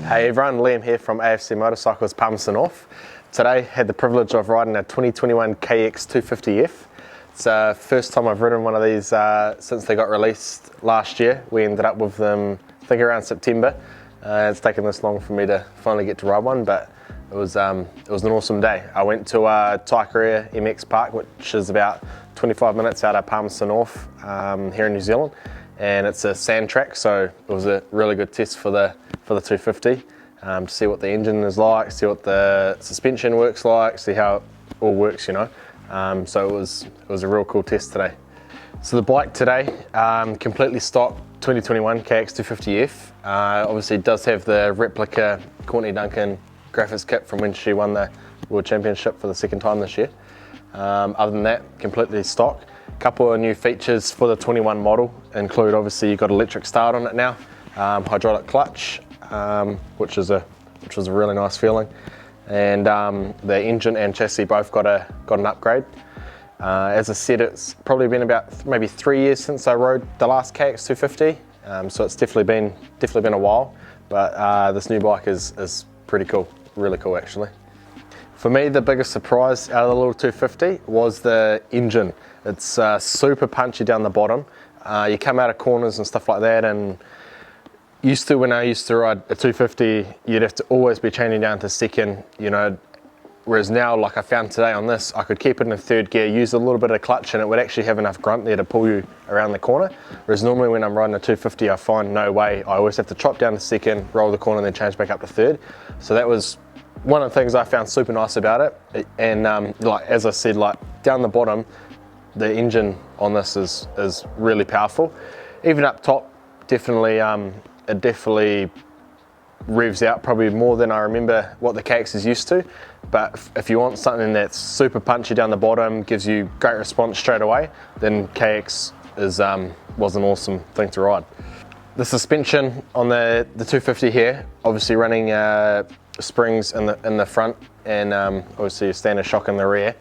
Hey everyone, Liam here from AFC Motorcycles Palmerston North. Today had the privilege of riding a 2021 KX250 F. It's the first time I've ridden one of these since they got released last year. We ended up with them, I think around September. It's taken this long for me to finally get to ride one, but it was an awesome day. I went to Taikaria MX Park, which is about 25 minutes out of Palmerston North here in New Zealand. And it's a sand track, so it was a really good test for the 250 to see what the engine is like, see what the suspension works like, see how it all works, you know. So it was a real cool test today. So the bike today, completely stock 2021 KX250 F. Obviously it does have the replica Courtney Duncan graphics kit from when she won the World Championship for the second time this year. Other than that, completely stock. Couple of new features for the 21 model include, obviously you've got electric start on it now, hydraulic clutch, which was a really nice feeling, and the engine and chassis both got an upgrade. As I said, it's probably been about maybe 3 years since I rode the last KX250, so it's definitely been a while, but this new bike is pretty cool, really cool actually. For me, the biggest surprise out of the little 250 was the engine. It's super punchy down the bottom. You come out of corners and stuff like that, and when I used to ride a 250, you'd have to always be changing down to second, you know, whereas now, like I found today on this, I could keep it in third gear, use a little bit of clutch, and it would actually have enough grunt there to pull you around the corner. Whereas normally when I'm riding a 250, I find no way. I always have to chop down to second, roll the corner, and then change back up to third. So that was one of the things I found super nice about it. And like as I said, like down the bottom, the engine on this is really powerful. Even up top, definitely it definitely revs out probably more than I remember what the KX is used to. But if you want something that's super punchy down the bottom, gives you great response straight away, then KX was an awesome thing to ride. The suspension on the 250 here, obviously running springs in the front, and obviously a standard shock in the rear.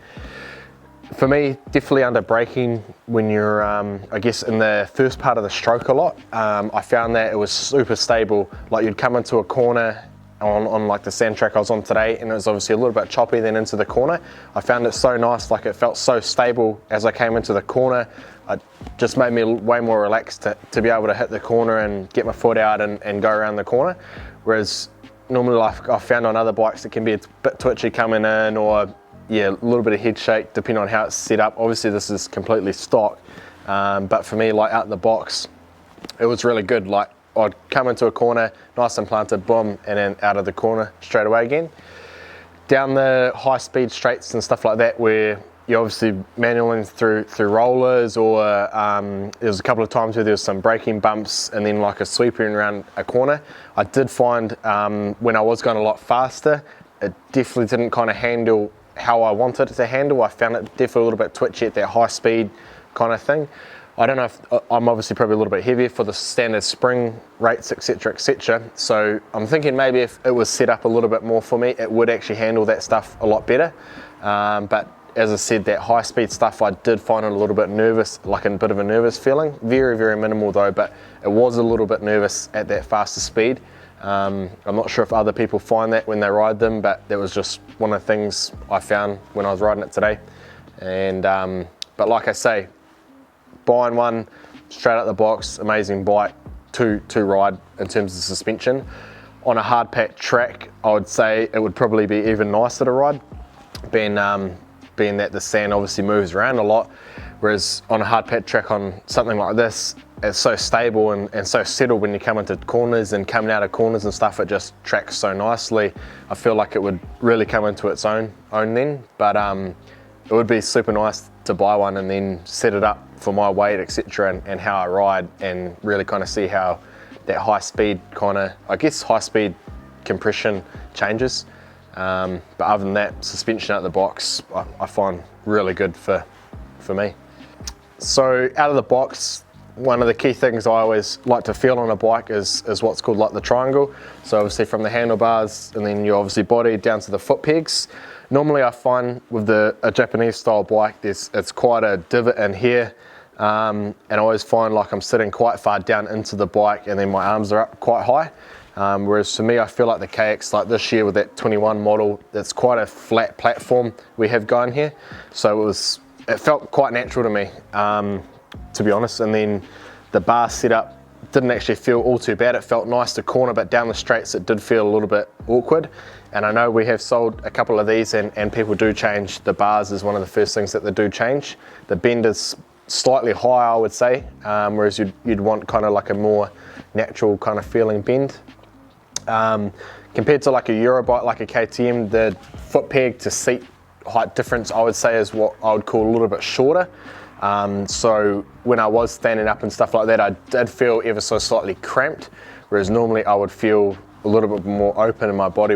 For me, definitely under braking when you're, I guess, in the first part of the stroke a lot. I found that it was super stable. Like you'd come into a corner on like the sand track I was on today, and it was obviously a little bit choppy then into the corner. I found it so nice, like it felt so stable as I came into the corner. It just made me way more relaxed to be able to hit the corner and get my foot out and go around the corner. Whereas normally like I've found on other bikes it can be a bit twitchy coming in, or yeah, a little bit of head shake depending on how it's set up. Obviously this is completely stock, but for me, like out the box, it was really good. Like I'd come into a corner, nice and planted, boom, and then out of the corner straight away again. Down the high speed straights and stuff like that, where you're obviously manualing through rollers, or there was a couple of times where there was some braking bumps and then like a sweeper in around a corner. I did find when I was going a lot faster, it definitely didn't kind of handle how I wanted it to handle. I found it definitely a little bit twitchy at that high speed kind of thing. I don't know if I'm obviously probably a little bit heavier for the standard spring rates, etc, etc. So I'm thinking maybe if it was set up a little bit more for me, it would actually handle that stuff a lot better. But as I said, that high speed stuff, I did find it a little bit nervous, like a bit of a nervous feeling. Very, very minimal though, but it was a little bit nervous at that faster speed. I'm not sure if other people find that when they ride them, but that was just one of the things I found when I was riding it today. And but like I say, buying one straight out the box, amazing bike to ride in terms of suspension. On a hard packed track, I would say it would probably be even nicer to ride, being that the sand obviously moves around a lot, whereas on a hard packed track on something like this, it's so stable and so settled when you come into corners and coming out of corners and stuff. It just tracks so nicely. I feel like it would really come into its own then, but it would be super nice to buy one and then set it up for my weight, etc, and how I ride, and really kind of see how that high speed kind of, I guess, high speed compression changes. But other than that, suspension out of the box, I find really good for me. So out of the box, one of the key things I always like to feel on a bike is what's called like the triangle. So obviously from the handlebars, and then your obviously body down to the foot pegs. Normally I find with a Japanese style bike, it's quite a divot in here, and I always find like I'm sitting quite far down into the bike, and then my arms are up quite high. Whereas for me, I feel like the KX, like this year with that 21 model, it's quite a flat platform we have going here. So it felt quite natural to me, to be honest. And then the bar setup didn't actually feel all too bad. It felt nice to corner, but down the straights it did feel a little bit awkward. And I know we have sold a couple of these, and people do change. The bars is one of the first things that they do change. The bend is slightly higher, I would say, whereas you'd want kind of like a more natural kind of feeling bend. Compared to like a Eurobike, like a KTM, the foot peg to seat height difference, I would say, is what I would call a little bit shorter. So when I was standing up and stuff like that, I did feel ever so slightly cramped, whereas normally I would feel a little bit more open, and my body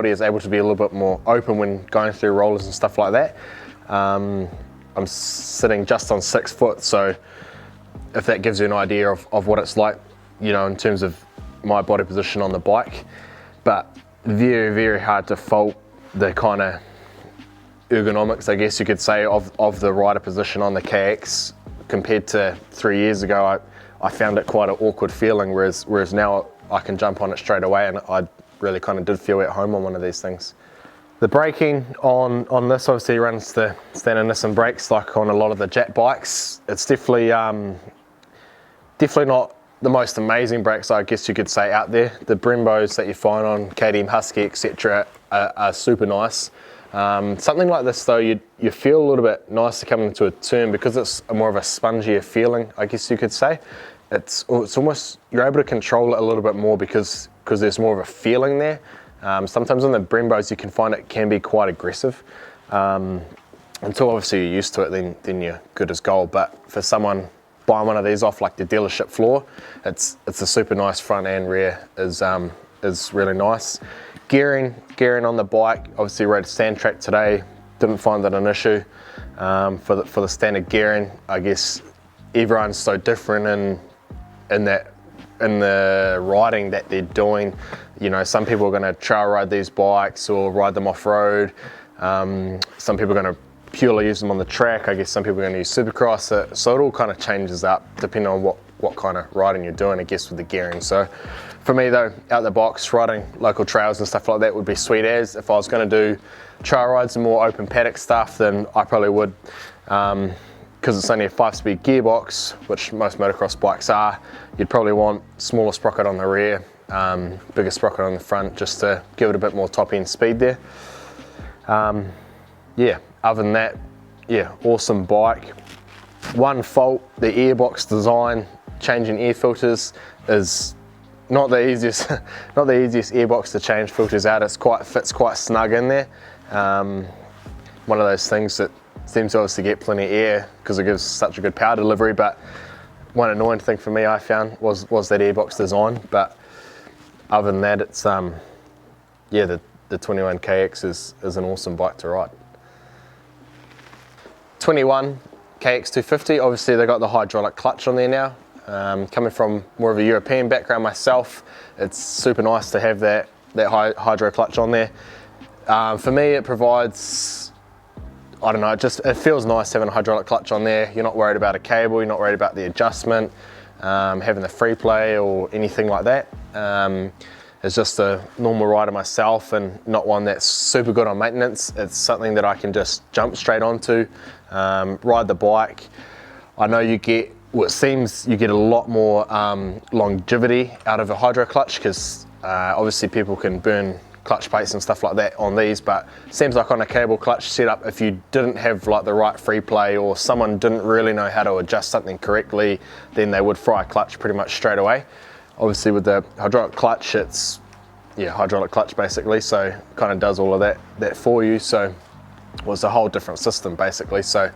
is able to be a little bit more open when going through rollers and stuff like that. I'm sitting just on 6 foot, so if that gives you an idea of what it's like, you know, in terms of my body position on the bike. But very, very hard to fault the kind of ergonomics, I guess you could say, of the rider position on the KX. Compared to 3 years ago, I found it quite an awkward feeling, whereas now I can jump on it straight away, and I really kind of did feel at home on one of these things. The braking on this obviously runs the standard Nissan brakes like on a lot of the Jet bikes. It's definitely not the most amazing brakes, I guess you could say, out there. The Brembos that you find on KTM, Husky, etc. are super nice. Something like this though, you feel a little bit nicer coming into a turn because it's more of a spongier feeling, I guess you could say. It's almost, you're able to control it a little bit more because there's more of a feeling there. Sometimes on the Brembos you can find it can be quite aggressive. Until obviously you're used to it, then you're good as gold. But for someone buying one of these off like the dealership floor, it's a super nice front and rear is really nice. Gearing on the bike, obviously rode sand track today, didn't find that an issue. For the standard gearing, I guess everyone's so different in the riding that they're doing. You know, some people are going to trail ride these bikes or ride them off road. Some people are going to purely use them on the track. I guess some people are going to use supercross. So it all kind of changes up depending on what kind of riding you're doing, I guess, with the gearing. So for me though, out the box, riding local trails and stuff like that would be sweet as. If I was going to do trail rides and more open paddock stuff, then I probably would, because it's only a 5-speed gearbox, which most motocross bikes are. You'd probably want smaller sprocket on the rear, bigger sprocket on the front, just to give it a bit more top end speed there. Yeah, other than that, yeah, awesome bike. One fault, the airbox design, changing air filters is not the easiest airbox to change filters out. Fits quite snug in there. One of those things that seems to obviously get plenty of air because it gives such a good power delivery, but one annoying thing for me I found was that airbox design. But other than that, it's yeah, the 21 KX is an awesome bike to ride. 21 KX250, obviously they got the hydraulic clutch on there now. Coming from more of a European background myself, it's super nice to have that hydro clutch on there. For me, it provides, I don't know, it feels nice having a hydraulic clutch on there. You're not worried about a cable, you're not worried about the adjustment, having the free play or anything like that. As just a normal rider myself and not one that's super good on maintenance, it's something that I can just jump straight onto, ride the bike. I know you get, well, it seems you get a lot more longevity out of a hydro clutch because obviously people can burn clutch plates and stuff like that on these, but it seems like on a cable clutch setup, if you didn't have like the right free play or someone didn't really know how to adjust something correctly, then they would fry a clutch pretty much straight away. Obviously with the hydraulic clutch, it's hydraulic clutch basically, so it kind of does all of that for you. So it was a whole different system basically. So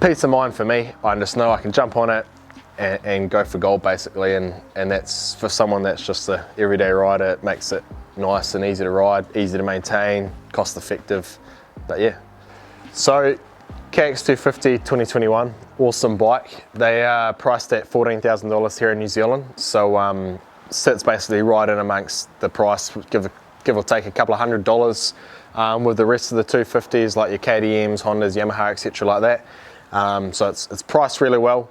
peace of mind for me. I just know I can jump on it and go for gold basically, and that's for someone that's just an everyday rider. It makes it nice and easy to ride, easy to maintain, cost effective. But yeah, so KX250 2021, awesome bike. They are priced at $14,000 here in New Zealand, so sits basically right in amongst the price, give or take a couple of $100 with the rest of the 250s like your KTMs, Hondas, Yamaha, etc. like that. So it's priced really well.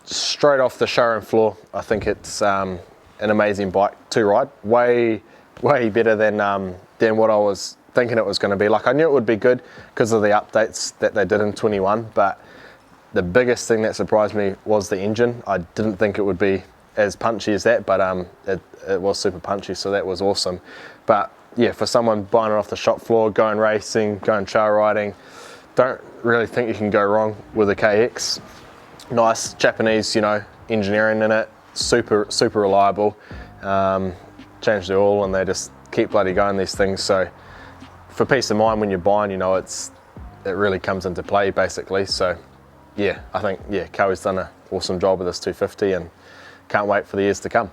Straight off the showroom floor, I think it's an amazing bike to ride. Way better than what I was thinking it was going to be. Like, I knew it would be good because of the updates that they did in 21, but the biggest thing that surprised me was the engine. I didn't think it would be as punchy as that, but it was super punchy, so that was awesome. But yeah, for someone buying it off the shop floor, going racing, going trail riding, don't really think you can go wrong with a KX. Nice Japanese, you know, engineering in it, super reliable. Change the oil and they just keep bloody going, these things. So for peace of mind when you're buying, you know, it really comes into play basically. So yeah, I think, yeah, Koei's done an awesome job with this 250 and can't wait for the years to come.